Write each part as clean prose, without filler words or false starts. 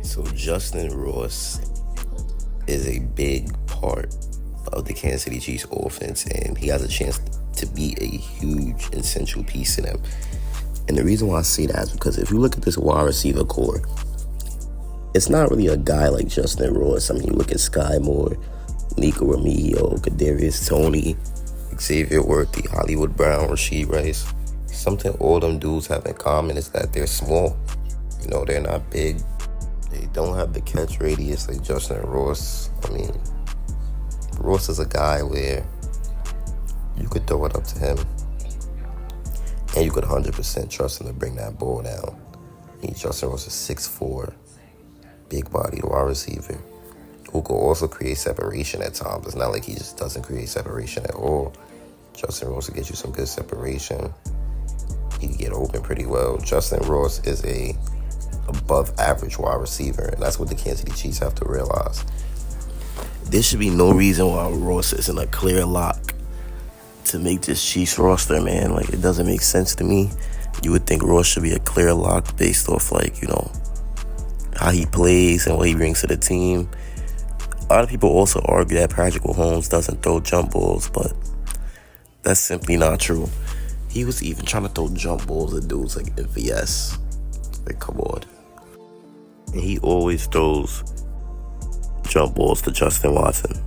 So Justyn Ross is a big part of the Kansas City Chiefs offense, and he has a chance to be a huge essential piece in them. And the reason why I say that is because if you look at this wide receiver core, it's not really a guy like Justyn Ross. I mean, you look at Sky Moore, Nico Remigio, Kadarius Toney, Xavier Worthy, Hollywood Brown, Rasheed Rice. Something all them dudes have in common is that they're small. They're not big. They don't have the catch radius like Justyn Ross. I mean, Ross is a guy where you could throw it up to him and you could 100% trust him to bring that ball down. Justyn Ross is 6'4", big-bodied wide receiver who could also create separation at times. It's not like he just doesn't create separation at all. Justyn Ross will get you some good separation. He can get open pretty well. Justyn Ross is a above average wide receiver, and that's what the Kansas City Chiefs have to realize. There should be no reason why Ross isn't a clear lock to make this Chiefs roster, man. Like, it doesn't make sense to me. You would think Ross should be a clear lock based off, how he plays and what he brings to the team. A lot of people also argue that Patrick Mahomes doesn't throw jump balls, but that's simply not true. He was even trying to throw jump balls at dudes like MVS. Like, come on. And he always throws jump balls to Justin Watson.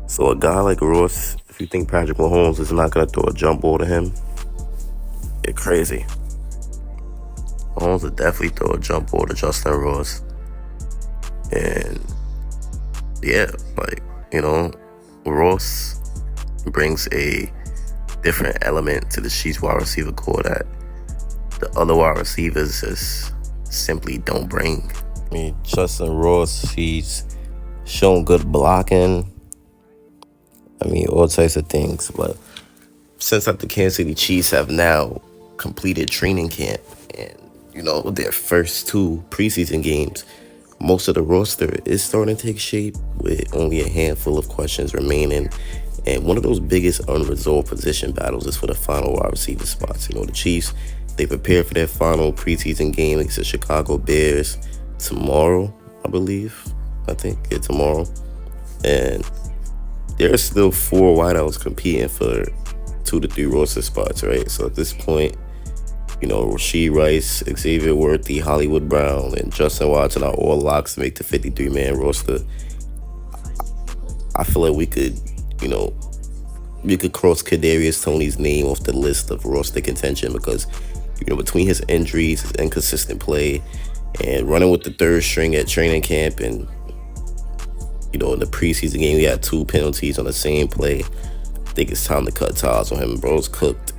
So a guy like Ross, if you think Patrick Mahomes is not going to throw a jump ball to him, you're crazy. Mahomes would definitely throw a jump ball to Justyn Ross. And yeah, Ross brings a different element to the Chiefs wide receiver core that the other wide receivers just simply don't bring. I mean, Justyn Ross, he's shown good blocking. I mean, all types of things. But since the Kansas City Chiefs have now completed training camp and, their first two preseason games, most of the roster is starting to take shape with only a handful of questions remaining. And one of those biggest unresolved position battles is for the final wide receiver spots. The Chiefs, they prepare for their final preseason game against the Chicago Bears tomorrow, I believe. Tomorrow. And there are still 4 wideouts competing for 2 to 3 roster spots, right? So at this point, Rasheed Rice, Xavier Worthy, Hollywood Brown, and Justin Watson are all locks to make the 53-man roster. I feel like we could cross Kadarius Toney's name off the list of roster contention because, between his injuries, his inconsistent play, and running with the third string at training camp, and, in the preseason game, we had 2 penalties on the same play. I think it's time to cut ties on him. Bro's cooked.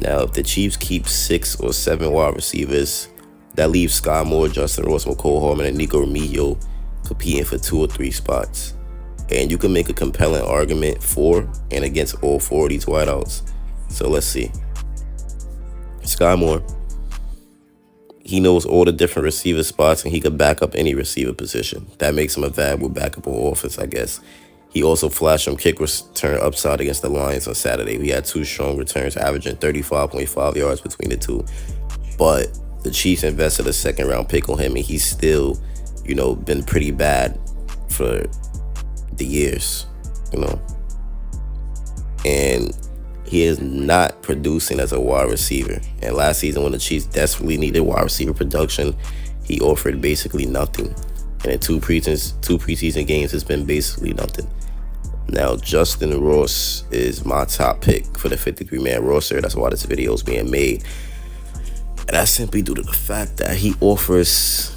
Now, if the Chiefs keep 6 or 7 wide receivers, that leaves Sky Moore, Justyn Ross, McCole Hardman, and Nico Remigio competing for 2 or 3 spots. And you can make a compelling argument for and against all 4 of these wideouts. So let's see. Sky Moore, he knows all the different receiver spots and he could back up any receiver position. That makes him a valuable backup on offense, I guess. He also flashed some kick return upside against the Lions on Saturday. We had 2 strong returns, averaging 35.5 yards between the two. But the Chiefs invested a second-round pick on him, and he's still, been pretty bad for the years, And he is not producing as a wide receiver. And last season, when the Chiefs desperately needed wide receiver production, he offered basically nothing. And in 2 preseason games, it's been basically nothing. Now, Justyn Ross is my top pick for the 53-man roster. That's why this video is being made. And that's simply due to the fact that he offers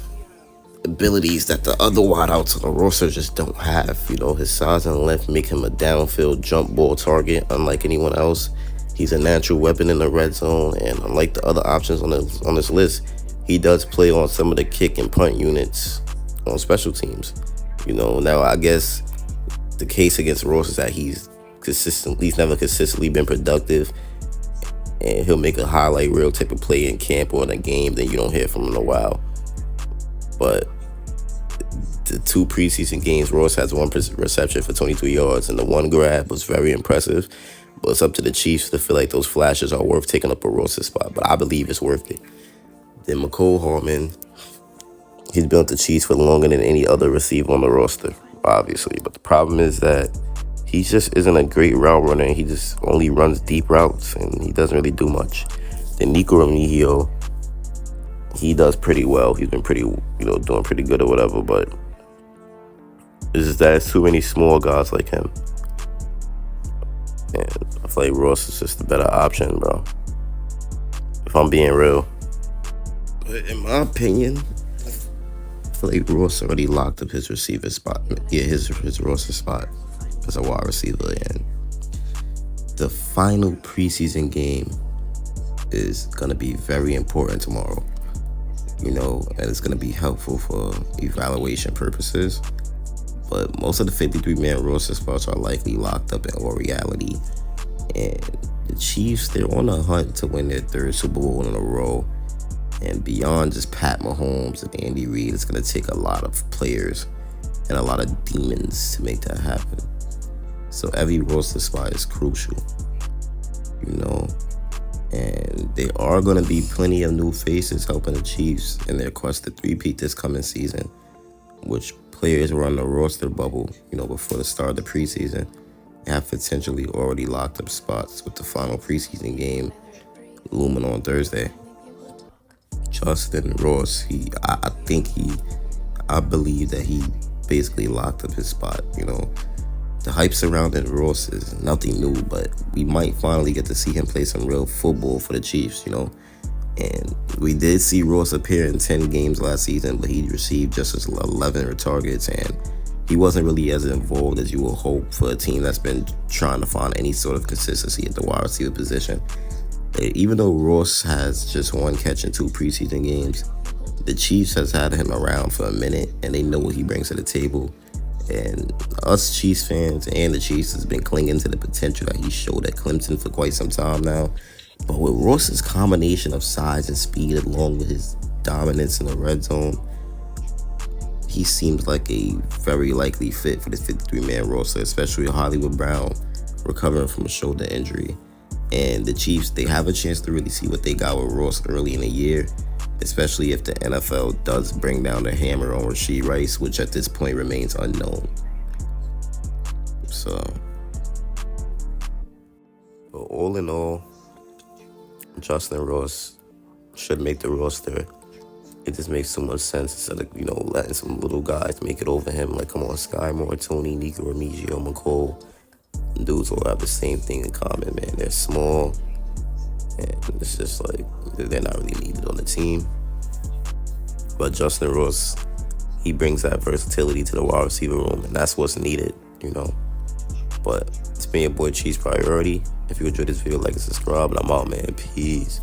abilities that the other wideouts on the roster just don't have. His size and length make him a downfield jump ball target unlike anyone else. He's a natural weapon in the red zone, and unlike the other options on this list, he does play on some of the kick and punt units on special teams. Now I guess the case against Ross is that he's never consistently been productive, and he'll make a highlight reel type of play in camp or in a game, then you don't hear from him in a while. But the 2 preseason games, Ross has 1 reception for 22 yards, and the 1 grab was very impressive. But it's up to the Chiefs to feel like those flashes are worth taking up a Ross's spot. But I believe it's worth it. Then McCole Hardman, He's been with the Chiefs for longer than any other receiver on the roster, obviously. But the problem is that he just isn't a great route runner. He just only runs deep routes, and he doesn't really do much. Then Nico Remigio, he does pretty well. He's been pretty, doing pretty good or whatever. But it's just that there's too many small guys like him. And I feel like Ross is just a better option, bro. If I'm being real. But in my opinion, I feel like Ross already locked up his receiver spot. Yeah, his roster spot as a wide receiver. And the final preseason game is going to be very important tomorrow. And it's going to be helpful for evaluation purposes. But most of the 53-man roster spots are likely locked up in all reality. And the Chiefs, they're on a hunt to win their third Super Bowl in a row. And beyond just Pat Mahomes and Andy Reid, it's going to take a lot of players and a lot of demons to make that happen. So every roster spot is crucial, And there are going to be plenty of new faces helping the Chiefs in their quest to three-peat this coming season, which players were on the roster bubble, before the start of the preseason, have potentially already locked up spots with the final preseason game looming on Thursday. Justyn Ross, I believe that he basically locked up his spot. The hype surrounding Ross is nothing new, but we might finally get to see him play some real football for the Chiefs, And we did see Ross appear in 10 games last season, but he received just as 11 targets, and he wasn't really as involved as you would hope for a team that's been trying to find any sort of consistency at the wide receiver position. Even though Ross has just one catch in 2 preseason games, the Chiefs has had him around for a minute, and they know what he brings to the table. And us Chiefs fans and the Chiefs has been clinging to the potential that he showed at Clemson for quite some time now. But with Ross's combination of size and speed, along with his dominance in the red zone, he seems like a very likely fit for the 53-man roster, especially with Hollywood Brown recovering from a shoulder injury. And the Chiefs, they have a chance to really see what they got with Ross early in the year, especially if the NFL does bring down the hammer on Rashee Rice, which at this point remains unknown. So, but all in all, Justyn Ross should make the roster. It just makes so much sense instead of, letting some little guys make it over him. Like, come on, Sky Moore, Tony, Nico Remigio, McCole. Dudes all have the same thing in common, man. They're small, and it's just like they're not really needed on the team. But Justyn Ross, he brings that versatility to the wide receiver room, and that's what's needed, But it's been your boy Chiefs Priority. If you enjoyed this video, like and subscribe, and I'm out, man. Peace.